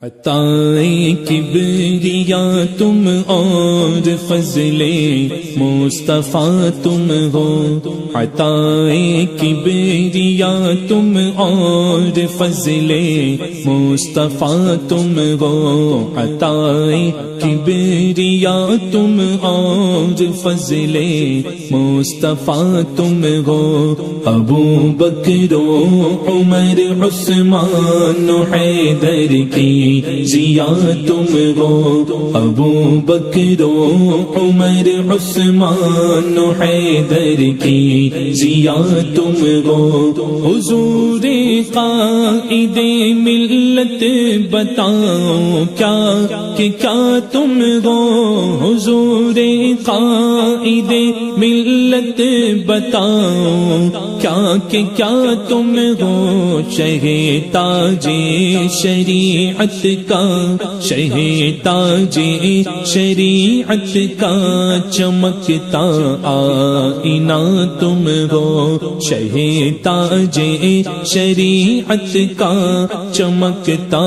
عطائے کبریا تم اور فضل مصطفیٰ تم ہو، عطائے کبریا تم اور فضل مصطفیٰ تم ہو، عطائے کبریا تم اور فضل مصطفیٰ تم ہو، ابو بکر و عمر عثمان و حیدر کی ضیا تم ہو، ابو بکر و عمر عثمان و حیدر کی ضیا تم ہو، حضور قائد ملت بتاؤ کیا تم ہو، حضور قائد ملت بتاؤ کیا تم ہو، شہ تاج شریعت کا، شہ تاج شریعت کا چمکتا آئینہ تم ہو، شہ تاج شریعت کا چمکتا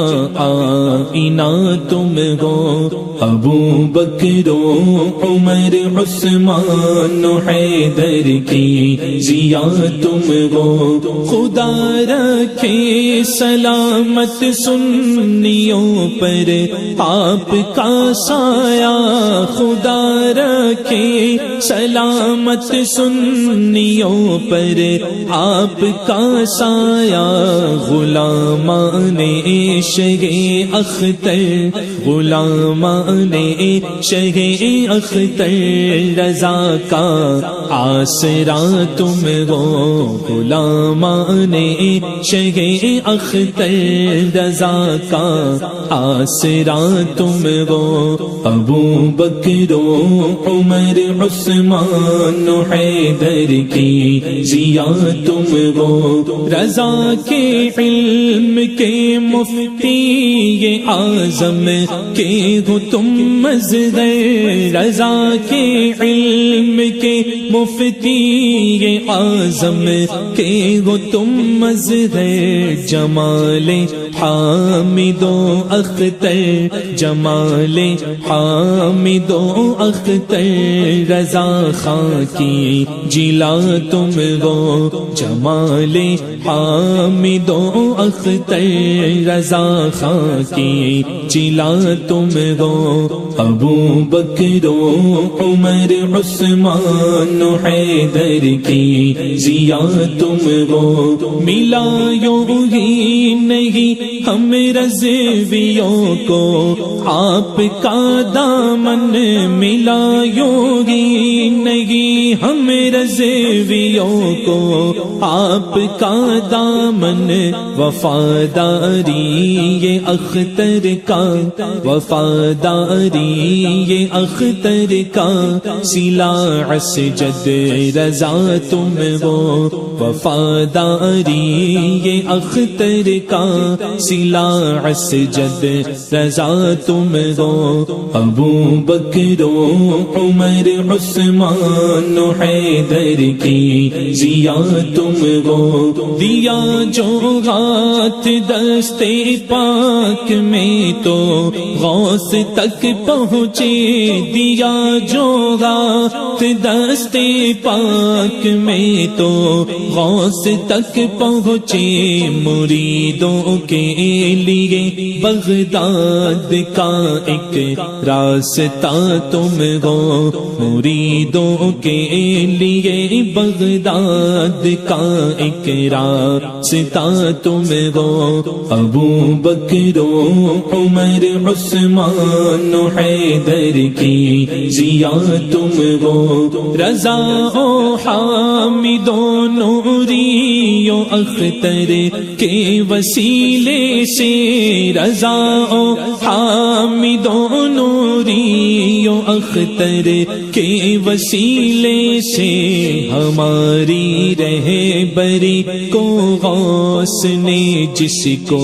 آئینہ تم ہو، ابو بکر و عمر عثمان و حیدر کی ضیا تم ہو، خدا رکھے سلامت سنیوں پر آپ کا سایہ، خدا رکھے سلامت سنیوں پر آپ کا سایہ، غلامان شہ اختر، غلامان شہ اختر رضا کا آسرا تم ہو، غلامان شہ اختر رضا کا آسرا تم ہو، ابو بکر و عمر عثمان و حیدر کی ضیا تم ہو، رضا کے علم کے مفتی اعظم کے ہو تم مظہر، رضا کے علم کے مفتی اعظم کے ہو تم مظہر، جمال حامد و اختر، جمال حامد و اختر رضا خاں کی جلا تم ہو، جمال حامد و اختر رضا خاں کی جلا تم ہو، ابو بکر و عمر عثمان و حیدر کی ضیا تم ہو، ملا یوں ہی نہیں ہم رضویوں کو آپ کا دامن، ملا یوں ہی نہیں ہم رضویوں کو آپ کا دامن، وفاداری یہ اختر کا، وفاداری یہ اختر کا سلا اسجد رضا تم ہو، وفاداری یہ اختر کا سلا اسجد رضا تم ہو، ابو بکر و عمر عثمان و حیدر کی ضیا تم ہو، دیا جو ہاتھ دستے پاک میں تو غوث تک پہنچے، دیا جو ہاتھ دستے پاک میں تو غوث تک پہنچے، مریدوں کے لیے بغداد کا ایک راستہ تم ہو، مریدوں کے لیے بغداد کا ایک راستہ تم ہو، ابو بکر و عمر عثمان و حیدر کی ضیا تم ہو، رضا و حامد و نوری و اختر کے وسیلے سے، رضا و حامد و نوری اولی و اختر کے وسیلے سے ہماری رہبری کو غوث نے جس کو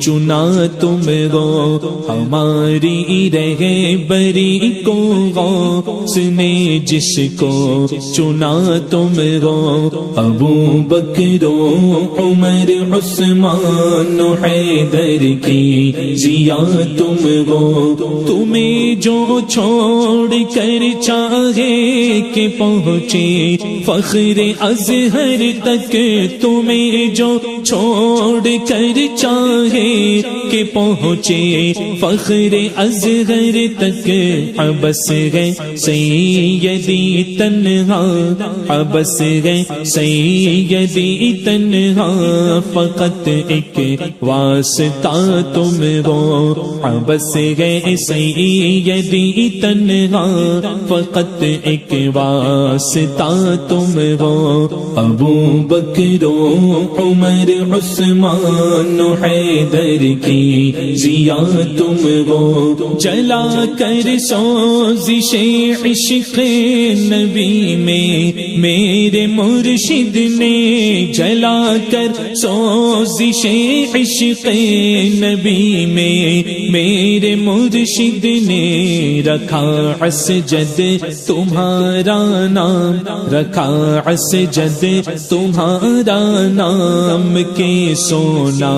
چنا تم رو، ہماری رہبری کو غوث نے جس کو چنا تم رو، ابو بکر و عمر عثمان و حیدر کی ضیا تم ہو، تمہیں جو چھوڑ کر چاہے کہ پہنچے فخر ازہر تک، تمہیں جو چھوڑ کر چاہے کہ پہنچے فخر ازہر تک، عبس ہے سیدی تنہا، عبس ہے سیدی تنہا، فقط ایک واسطہ تم ہو، عبس ہے سیدی تنہا، فقط ایک واسطہ تم ہو، ابو بکر و عمر عثمان و حیدر کی ضیا تم ہو، جلا کر سوزش عشق نبی میں میرے مرشد نے، جلا کر سوزش عشق نبی میں میرے مرشد نے، رکھا اسجد تمہارا نام، رکھا اسجد تمہارا نام کے سونا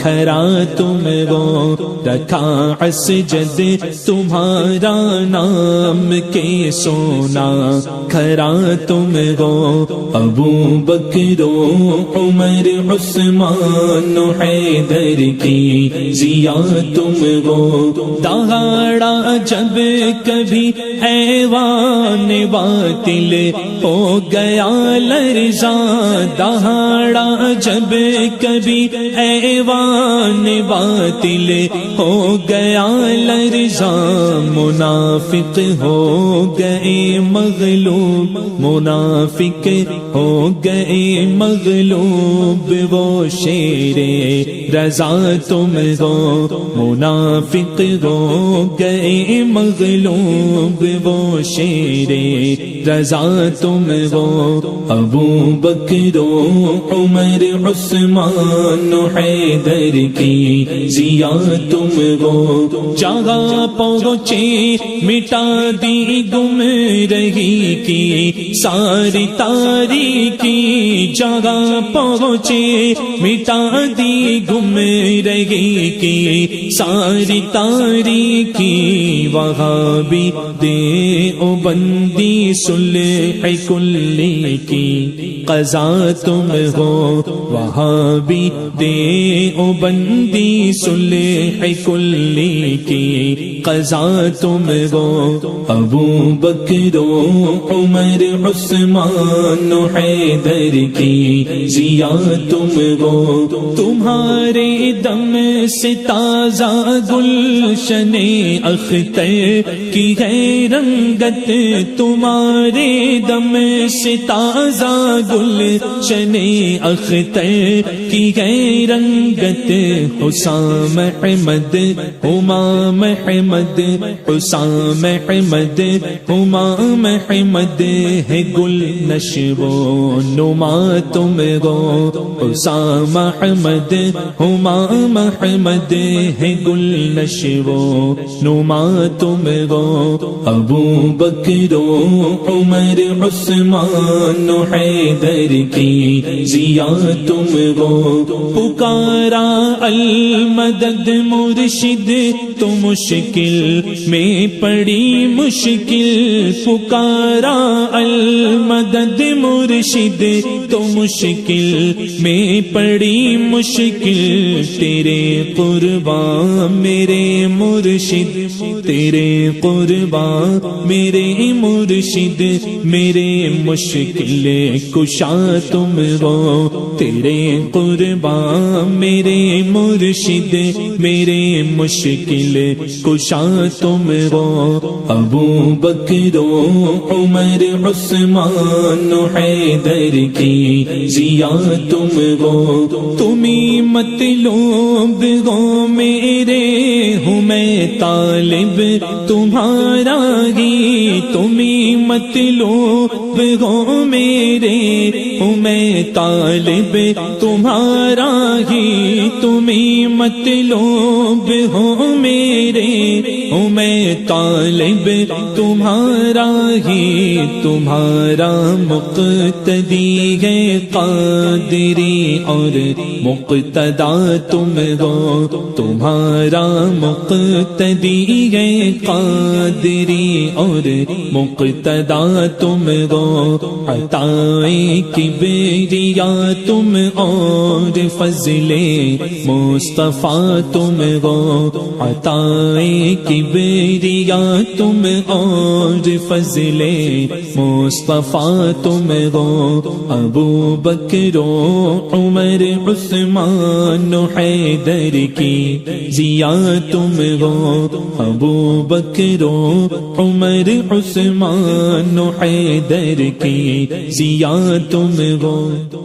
کھرا تم ہو، رکھا اسجد تمہارا نام کے سونا کھرا تم ہو، ابو بکر و عمر عثمان و حیدر کی ضیا تم ہو، دہاڑا جب کبھی ایوان باطل ہو گیا لرزاں، دہاڑا جب کبھی ایوان باطل ہو گیا لرزاں، منافق ہو گئے مغلوب، منافق ہو گئے مغلوب، وہ شیر رضا تم ہو، منافق ہو گئے مغلوب، وہ شیر رضا تم ہو، ابو بکر و عمر عثمان و حیدر کی ضیا تم ہو، جہاں پہنچے مٹا دی گم رہی کی ساری تاریکی، جگہ پہنچے مٹا دی گم رہی کی ساری تاریکی، وہاں بھی دے او بندی صلح کلی کی قضا تم ہو، وہاں بھی دے او بندی صلح کلی کی قضا تم ہو، ابو بکر و عمر عثمان و حیدر کی ضیا تم ہو، تمہارے دم سے تازہ گلشن اختر کی ہے رنگت، تمہارے دم سے تازہ گلشن اختر کی ہے رنگت، حسام احمد امام احمد، حسام احمد امام احمد ہے گل نشو نما تم ہو، حسام احمد امام احمد ہے گل نشو نما تم ہو، ابو بکر و عمر عثمان و حیدر کی ضیا تم ہو، پکارا المدد مرشد تو مشکل میں پڑی مشکل، پکارا المدد مرشد تو مشکل میں پڑی مشکل، تیرے قربان میرے مرشد، تیرے قربان میرے مرشد، میرے مشکل کشا تم ہو، تیرے قربان میرے مرشد میرے مشکل کشا تم ہو ابو بکر و عمر عثمان و حیدر کی ضیا تم ہو تمہیں مطلوب ہو میرے ہوں میں طالب تمہارا ہی تمہیں مطلوب ہو میرے ہوں میں طالب تمہارا ہی تمہیں مطلوب ہو میرے ہوں میں طالب تمہارا ہی تمہارا مقتدی ہے قادری اور مقتدا تم ہو تمہارا مقتدی ہے قادری اور مقتدا تم ہو عطائے کبریا تم اور فضل مصطفیٰ تم ہو عطائے کبریا تم اور فضل مصطفیٰ تم ہو ابو بکر و عمر عثمان و حیدر کی ضیا تم ہو ابو بکر و عمر عثمان و حیدر کی ضیا تم ہو